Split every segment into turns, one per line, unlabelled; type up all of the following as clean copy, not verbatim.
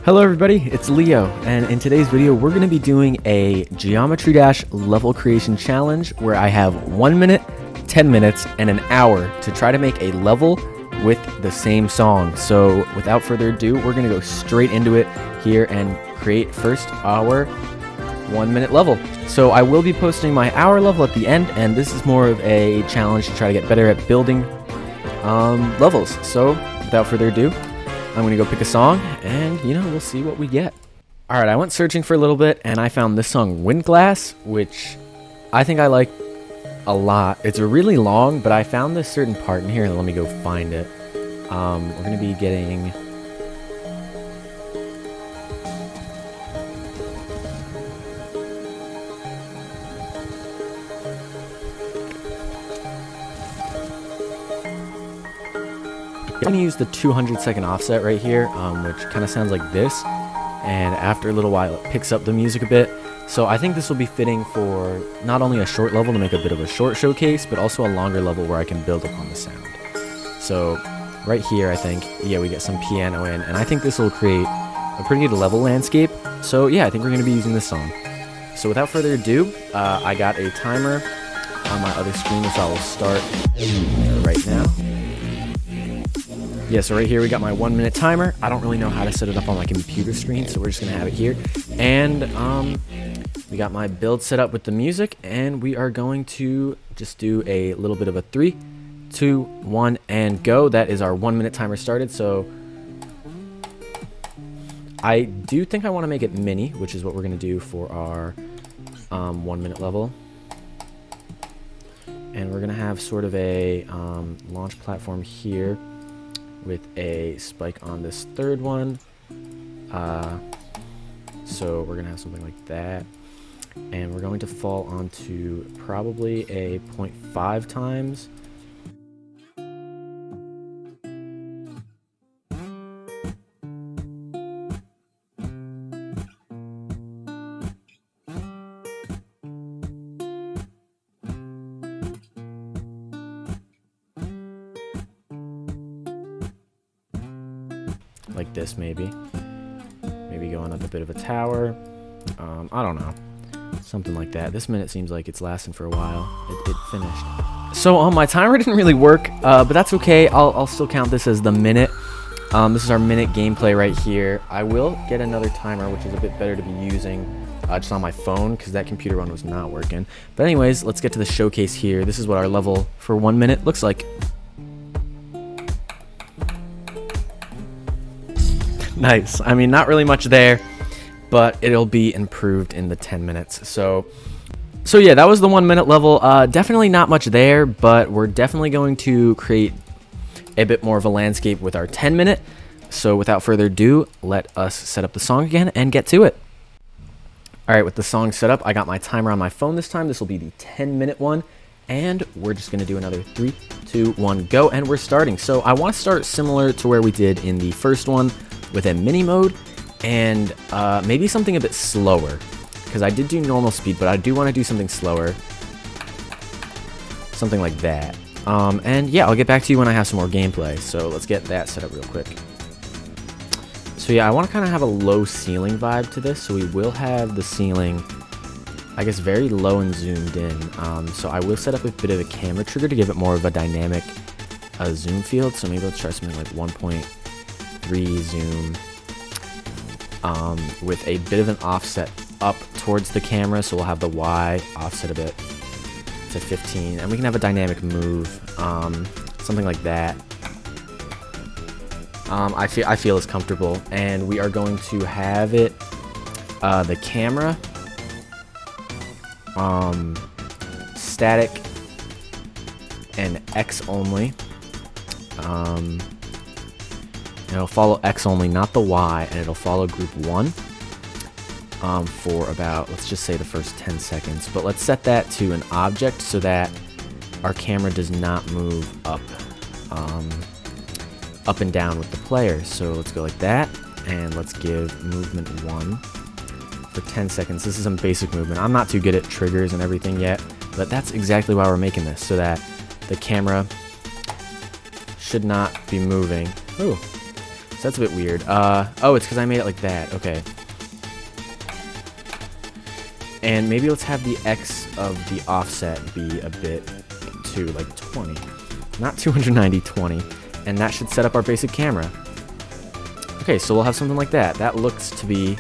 Hello everybody, it's Leo, and in today's video we're going to be doing a Geometry Dash level creation challenge where I have 1 minute, 10 minutes, and an hour to try to make a level with the same song. So without further ado, we're going to go straight into it here and create first our 1 minute level. So I will be posting my hour level at the end, and this is more of a challenge to try to get better at building levels. So without further ado, I'm going to go pick a song, and, we'll see what we get. Alright, I went searching for a little bit, and I found this song, Windglass, which I think I like a lot. It's really long, but I found this certain part in here. Let me go find it. We're going to be getting... I'm going to use the 200-second offset right here, which kind of sounds like this, and after a little while it picks up the music a bit. So I think this will be fitting for not only a short level to make a bit of a short showcase, but also a longer level where I can build upon the sound. So right here, I think, we get some piano in, and I think this will create a pretty good level landscape. So yeah, I think we're going to be using this song. So without further ado, I got a timer on my other screen, which I will start right now. Yeah, so right here we got my 1 minute timer. I don't really know how to set it up on my computer screen, so we're just gonna have it here. And we got my build set up with the music, and we are going to just do a little bit of a 3, 2, 1, and go. That is our 1 minute timer started. So I do think I want to make it mini, which is what we're gonna do for our 1 minute level. And we're gonna have sort of a launch platform here with a spike on this third one. So we're gonna have something like that, and we're going to fall onto probably a 0.5 times. Like this, maybe going up a bit of a tower. I don't know, something like that. This minute seems like it's lasting for a while. It finished. So my timer didn't really work, but that's okay. I'll still count this as the minute. This is our minute gameplay right here. I will get another timer, which is a bit better to be using just on my phone, because that computer one was not working. But anyways, let's get to the showcase here. This is what our level for 1 minute looks like. Nice. I mean, not really much there, but it'll be improved in the 10 minutes. So yeah, that was the 1 minute level. Definitely not much there, but we're definitely going to create a bit more of a landscape with our 10 minute. So without further ado, let us set up the song again and get to it. All right, with the song set up, I got my timer on my phone this time. This will be the 10-minute one, and we're just going to do another 3, 2, 1, go, and we're starting. So I want to start similar to where we did in the first one, with a mini mode, and maybe something a bit slower, because I did do normal speed, but I do want to do something slower, something like that. And yeah, I'll get back to you when I have some more gameplay. So let's get that set up real quick. So yeah, I want to kind of have a low ceiling vibe to this, so we will have the ceiling, I guess, very low and zoomed in. So I will set up a bit of a camera trigger to give it more of a dynamic zoom field. So maybe let's try something like 1.3 zoom with a bit of an offset up towards the camera, so we'll have the Y offset a bit to 15, and we can have a dynamic move, something like that. I feel is comfortable, and we are going to have it the camera static and X only. It'll follow X only, not the Y, and it'll follow group 1 for about, let's just say, the first 10 seconds. But let's set that to an object so that our camera does not move up and down with the player. So let's go like that, and let's give movement 1 for 10 seconds. This is some basic movement. I'm not too good at triggers and everything yet, but that's exactly why we're making this, so that the camera should not be moving. Ooh. So that's a bit weird. Oh, it's because I made it like that. Okay. And maybe let's have the X of the offset be a bit too, like 20. Not 290, 20. And that should set up our basic camera. Okay, so we'll have something like that. That looks to be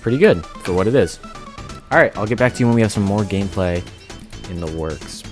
pretty good for what it is. Alright, I'll get back to you when we have some more gameplay in the works.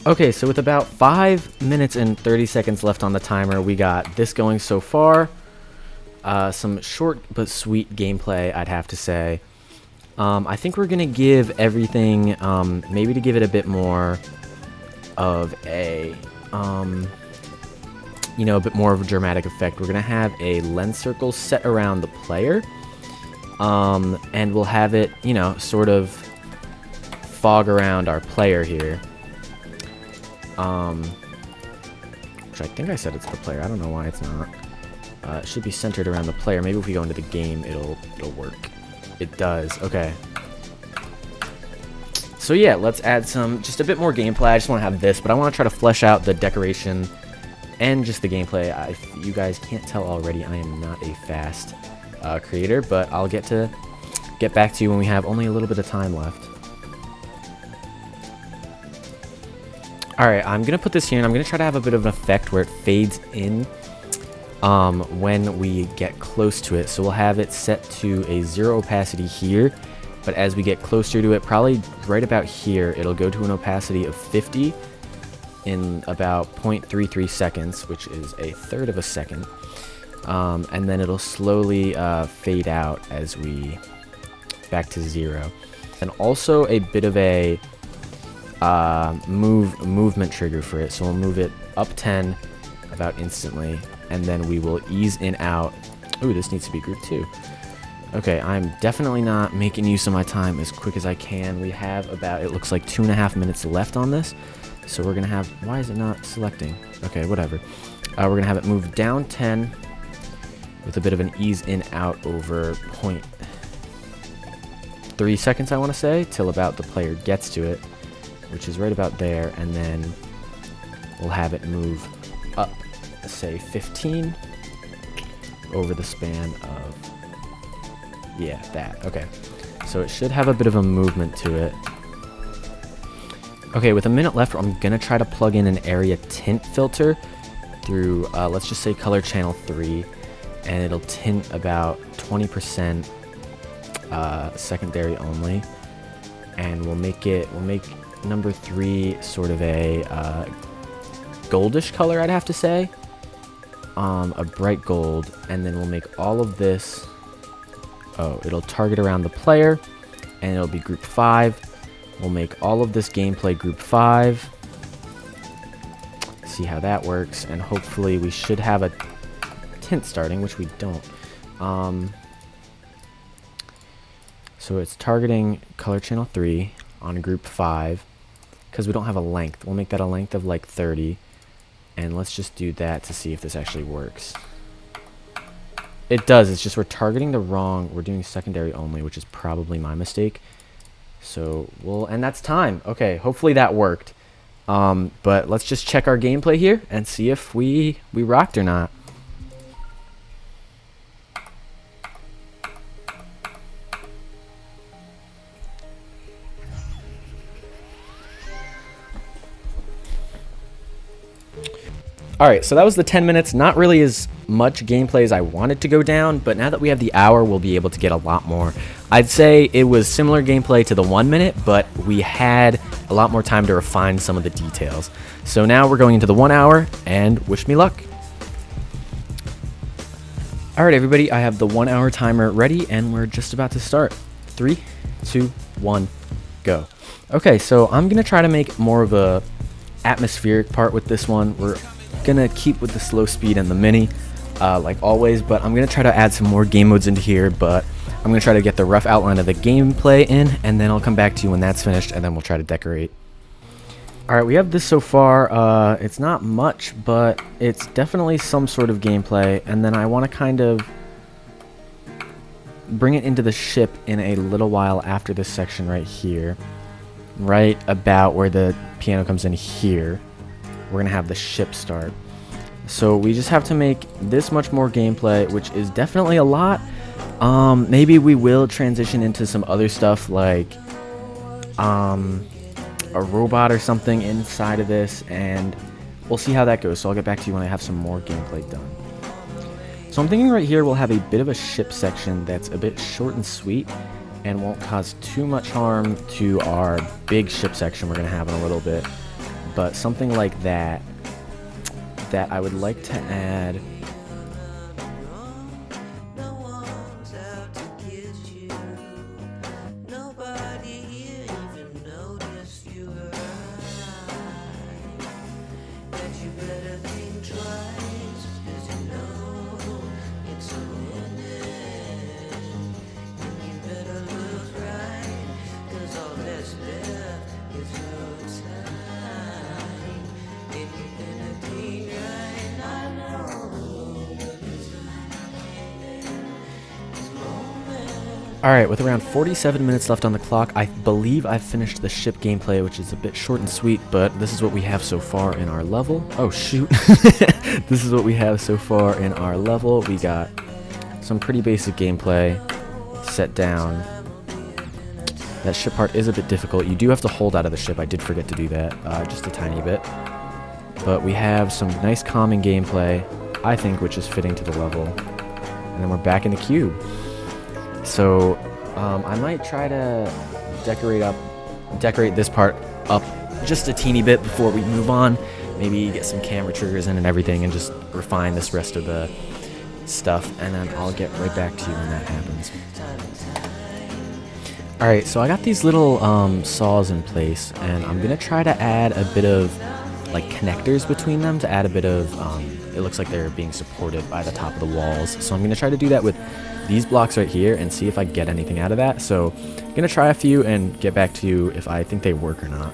Okay, so with about 5 minutes and 30 seconds left on the timer, we got this going so far. Some short but sweet gameplay, I'd have to say. I think we're going to give everything, maybe to give it a bit more of a, you know, a bit more of a dramatic effect. We're going to have a lens circle set around the player, and we'll have it, you know, sort of fog around our player here. Which I think I said it's the player. I don't know why it's not. It should be centered around the player. Maybe if we go into the game, it'll work. It does. Okay. So yeah, let's add just a bit more gameplay. I just want to have this, but I want to try to flesh out the decoration and just the gameplay. If you guys can't tell already, I am not a fast creator, but I'll get back to you when we have only a little bit of time left. Alright, I'm going to put this here, and I'm going to try to have a bit of an effect where it fades in when we get close to it. So we'll have it set to a 0 opacity here, but as we get closer to it, probably right about here, it'll go to an opacity of 50 in about 0.33 seconds, which is a third of a second. And then it'll slowly fade out as we back to 0. And also a bit of a movement trigger for it, so we'll move it up 10 about instantly, and then we will ease in out. Ooh, this needs to be group 2. Okay, I'm definitely not making use of my time as quick as I can. We have about, it looks like 2.5 minutes left on this, so we're gonna have, why is it not selecting? Okay, whatever. We're gonna have it move down 10 with a bit of an ease in out over 0.3 seconds, I want to say, till about the player gets to it, which is right about there, and then we'll have it move up, say 15 over the span of, yeah, that. Okay, so it should have a bit of a movement to it. Okay, with a minute left, I'm gonna try to plug in an area tint filter through, let's just say color channel 3, and it'll tint about 20% secondary only, and we'll make number 3 sort of a goldish color, I'd have to say, a bright gold, and then we'll make all of this, it'll target around the player, and it'll be group 5. We'll make all of this gameplay group 5, see how that works, and hopefully we should have a tint starting, which we don't. So it's targeting color channel 3 on group 5, because we don't have a length. We'll make that a length of like 30, and let's just do that to see if this actually works. It does. It's just we're targeting the wrong, we're doing secondary only, which is probably my mistake. So and that's time. Okay, hopefully that worked. But let's just check our gameplay here and see if we rocked or not. Alright, so that was the 10 minutes. Not really as much gameplay as I wanted to go down, but now that we have the hour, we'll be able to get a lot more. I'd say it was similar gameplay to the 1 minute, but we had a lot more time to refine some of the details. So now we're going into the 1 hour, and wish me luck. Alright everybody, I have the 1 hour timer ready, and we're just about to start. 3, 2, 1, go. Okay, so I'm going to try to make more of a atmospheric part with this one. We're gonna keep with the slow speed and the mini like always, but I'm gonna try to add some more game modes into here, but I'm gonna try to get the rough outline of the gameplay in, and then I'll come back to you when that's finished, and then we'll try to decorate. Alright, we have this so far. It's not much, but it's definitely some sort of gameplay, and then I want to kind of bring it into the ship in a little while after this section right here, right about where the piano comes in here. We're gonna have the ship start. So we just have to make this much more gameplay, which is definitely a lot. Maybe we will transition into some other stuff like a robot or something inside of this, and we'll see how that goes. So I'll get back to you when I have some more gameplay done. So I'm thinking right here we'll have a bit of a ship section that's a bit short and sweet and won't cause too much harm to our big ship section we're going to have in a little bit. But something like that I would like to add. Alright, with around 47 minutes left on the clock, I believe I've finished the ship gameplay, which is a bit short and sweet, but this is what we have so far in our level. Oh, shoot. This is what we have so far in our level. We got some pretty basic gameplay set down. That ship part is a bit difficult. You do have to hold out of the ship. I did forget to do that, just a tiny bit. But we have some nice calming gameplay, I think, which is fitting to the level. And then we're back in the cube. So I might try to decorate this part up just a teeny bit before we move on. Maybe get some camera triggers in and everything and just refine this rest of the stuff, and then I'll get right back to you when that happens. Alright, so I got these little saws in place, and I'm going to try to add a bit of like connectors between them to add a bit of, it looks like they're being supported by the top of the walls. So I'm going to try to do that with these blocks right here and see if I get anything out of that. So I'm going to try a few and get back to you if I think they work or not.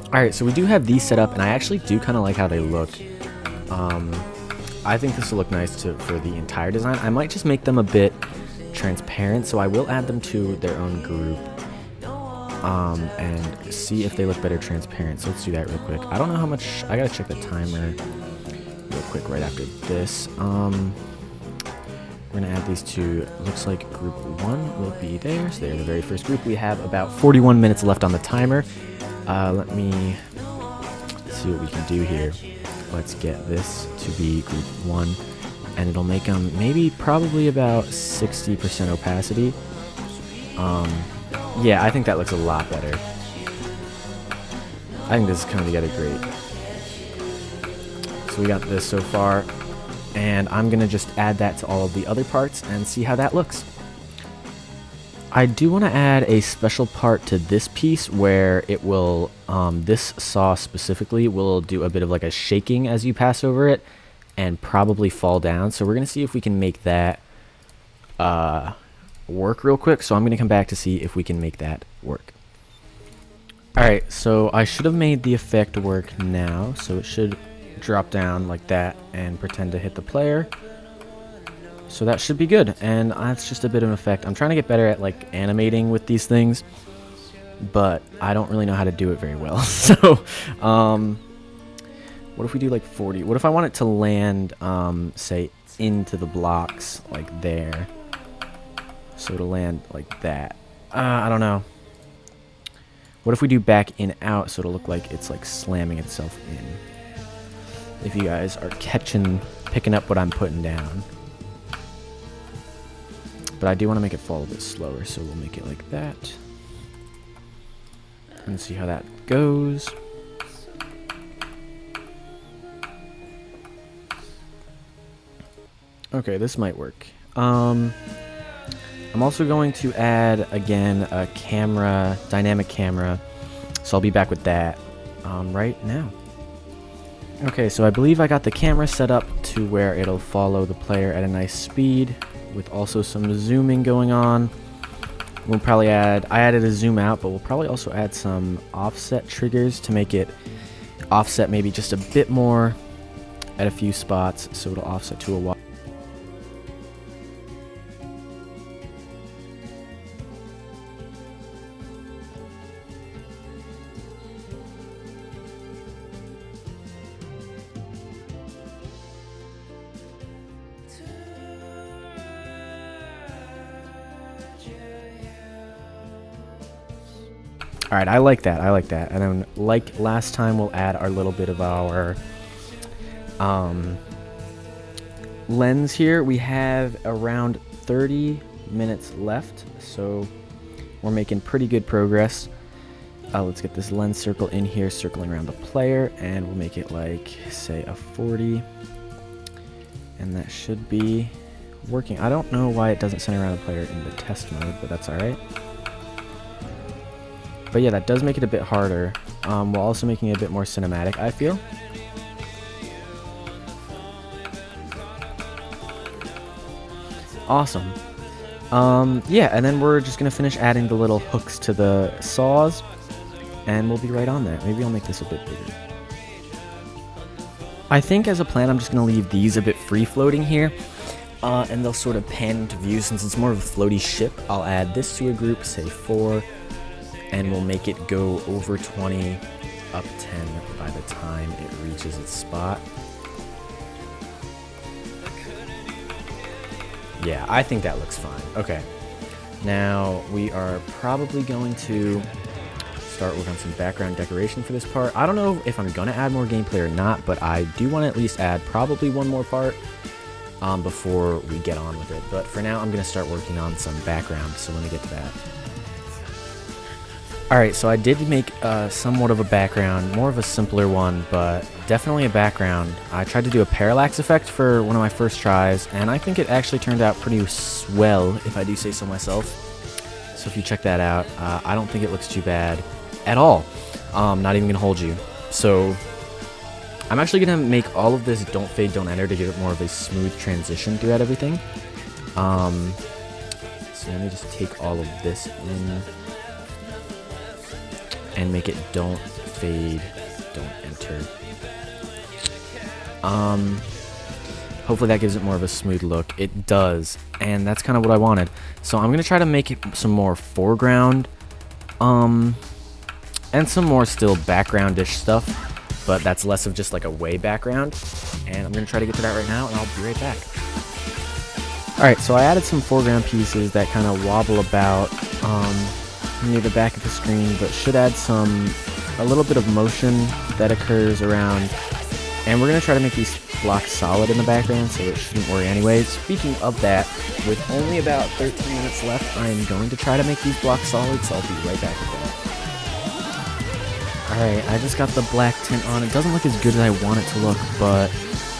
Alright, so we do have these set up, and I actually do kind of like how they look. I think this will look nice for the entire design. I might just make them a bit transparent, so I will add them to their own group and see if they look better transparent. So let's do that real quick. I don't know how much, I gotta check the timer real quick right after this. We're gonna add these to, looks like group 1 will be there. So they're the very first group. We have about 41 minutes left on the timer. Let me see what we can do here. Let's get this to be group 1, and it'll make them maybe probably about 60% opacity. Yeah, I think that looks a lot better. I think this is coming together great. So we got this so far, and I'm gonna just add that to all of the other parts and see how that looks. I do want to add a special part to this piece where it will, this saw specifically will do a bit of like a shaking as you pass over it and probably fall down. So we're going to see if we can make that work real quick. So I'm going to come back to see if we can make that work. Alright, so I should have made the effect work now. So it should drop down like that and pretend to hit the player. So that should be good, and that's just a bit of an effect. I'm trying to get better at like animating with these things, but I don't really know how to do it very well. So what if we do like 40? What if I want it to land, say, into the blocks like there? So to land like that. I don't know. What if we do back in out so it'll look like it's like slamming itself in? If you guys are picking up what I'm putting down. But I do want to make it fall a bit slower, so we'll make it like that. And see how that goes. Okay, this might work. I'm also going to add, again, a camera, dynamic camera. So I'll be back with that right now. Okay, so I believe I got the camera set up to where it'll follow the player at a nice speed, with also some zooming going on. We'll probably add, I added a zoom out, but we'll probably also add some offset triggers to make it offset maybe just a bit more at a few spots so it'll offset to a wall. Alright, I like that. I like that. And then, like last time, we'll add our little bit of our lens here. We have around 30 minutes left, so we're making pretty good progress. Let's get this lens circle in here, circling around the player, and we'll make it like, say, a 40. And that should be working. I don't know why it doesn't center around the player in the test mode, but that's alright. But yeah, that does make it a bit harder, while also making it a bit more cinematic, I feel. Awesome. Yeah, and then we're just going to finish adding the little hooks to the saws, and we'll be right on that. Maybe I'll make this a bit bigger. I think as a plan, I'm just going to leave these a bit free-floating here, and they'll sort of pan into view. Since it's more of a floaty ship, I'll add this to a group, say 4, and we'll make it go over 20, up 10 by the time it reaches its spot. Yeah, I think that looks fine. Okay, now we are probably going to start working on some background decoration for this part. I don't know if I'm going to add more gameplay or not, but I do want to at least add probably one more part before we get on with it. But for now, I'm going to start working on some background, so let me get to that. Alright, so I did make somewhat of a background, more of a simpler one, but definitely a background. I tried to do a parallax effect for one of my first tries, and I think it actually turned out pretty well, if I do say so myself. So if you check that out, I don't think it looks too bad at all. Not even going to hold you. So I'm actually going to make all of this don't fade, don't enter to give it more of a smooth transition throughout everything. So let me just take all of this in and make it don't fade, don't enter. Hopefully that gives it more of a smooth look. It does, and that's kind of what I wanted. So I'm gonna try to make it some more foreground, and some more still backgroundish stuff, but that's less of just like a way background. And I'm gonna try to get to that right now, and I'll be right back. Alright, so I added some foreground pieces that kind of wobble about near the back of the screen, but should add a little bit of motion that occurs around. And we're going to try to make these blocks solid in the background, so it shouldn't worry anyways. Speaking of that, with only about 13 minutes left, I am going to try to make these blocks solid, so I'll be right back with that. Alright, I just got the black tint on. It doesn't look as good as I want it to look, but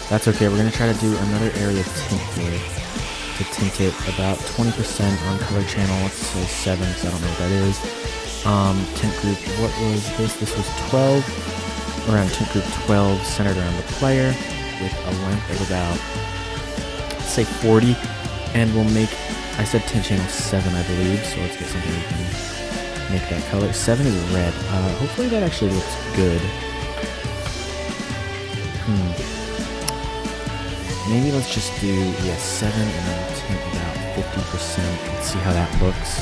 that's okay. We're going to try to do another area of tint here to tint it about 20% on color channel. Let's say 7, because I don't know what that is. Tint group, what was this? This was 12. Around tint group 12, centered around the player, with a length of about, let's say 40. And we'll make, I said tint channel 7, I believe, so let's get something we can make that color. 7 is red. Hopefully that actually looks good. Maybe let's just do, 7 and then tint about 50%. Let's see how that looks.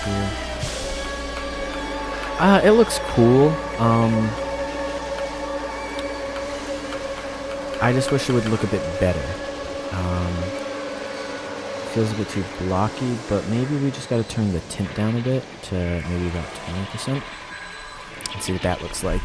Cool. It looks cool. I just wish it would look a bit better. Feels a bit too blocky, but maybe we just gotta turn the tint down a bit to maybe about 20%. Let's see what that looks like.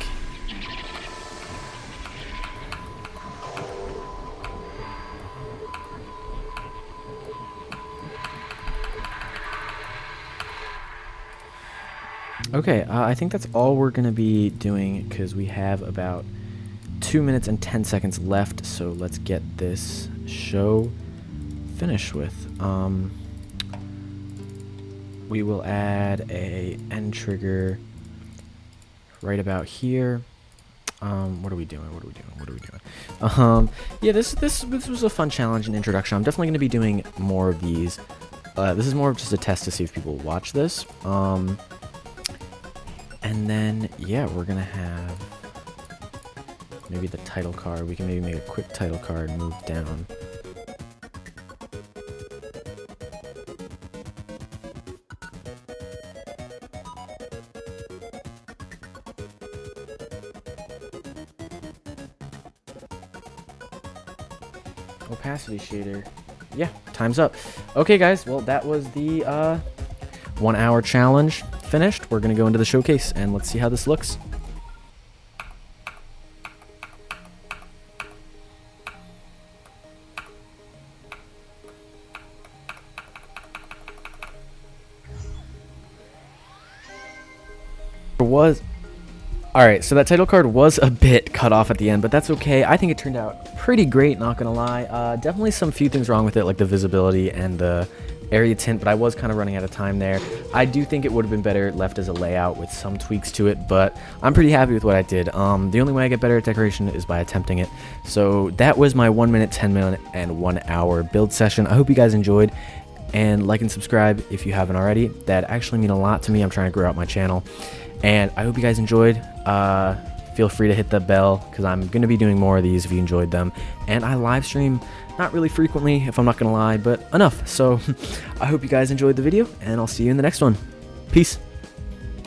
Okay, I think that's all we're going to be doing, because we have about 2 minutes and 10 seconds left, so let's get this show finished with. We will add a end trigger right about here. What are we doing? Yeah, this was a fun challenge and introduction. I'm definitely going to be doing more of these. This is more of just a test to see if people watch this. And then, yeah, we're gonna have maybe the title card. We can maybe make a quick title card and move down. Opacity shader. Yeah, time's up. Okay, guys. Well, that was the 1 hour challenge finished. We're gonna go into the showcase and let's see how this looks. Alright, so that title card was a bit cut off at the end, but that's okay. I think it turned out pretty great, not gonna lie. Definitely some few things wrong with it, like the visibility and the area tint, but I was kind of running out of time there. I do think it would have been better left as a layout with some tweaks to it, but I'm pretty happy with what I did. The only way I get better at decoration is by attempting it. So that was my 1 minute, 10 minute, and 1 hour build session. I hope you guys enjoyed, and like and subscribe if you haven't already. That actually mean a lot to me. I'm trying to grow out my channel. And I hope you guys enjoyed. Feel free to hit the bell because I'm going to be doing more of these if you enjoyed them. And I live stream not really frequently, if I'm not going to lie, but enough. So I hope you guys enjoyed the video, and I'll see you in the next one. Peace.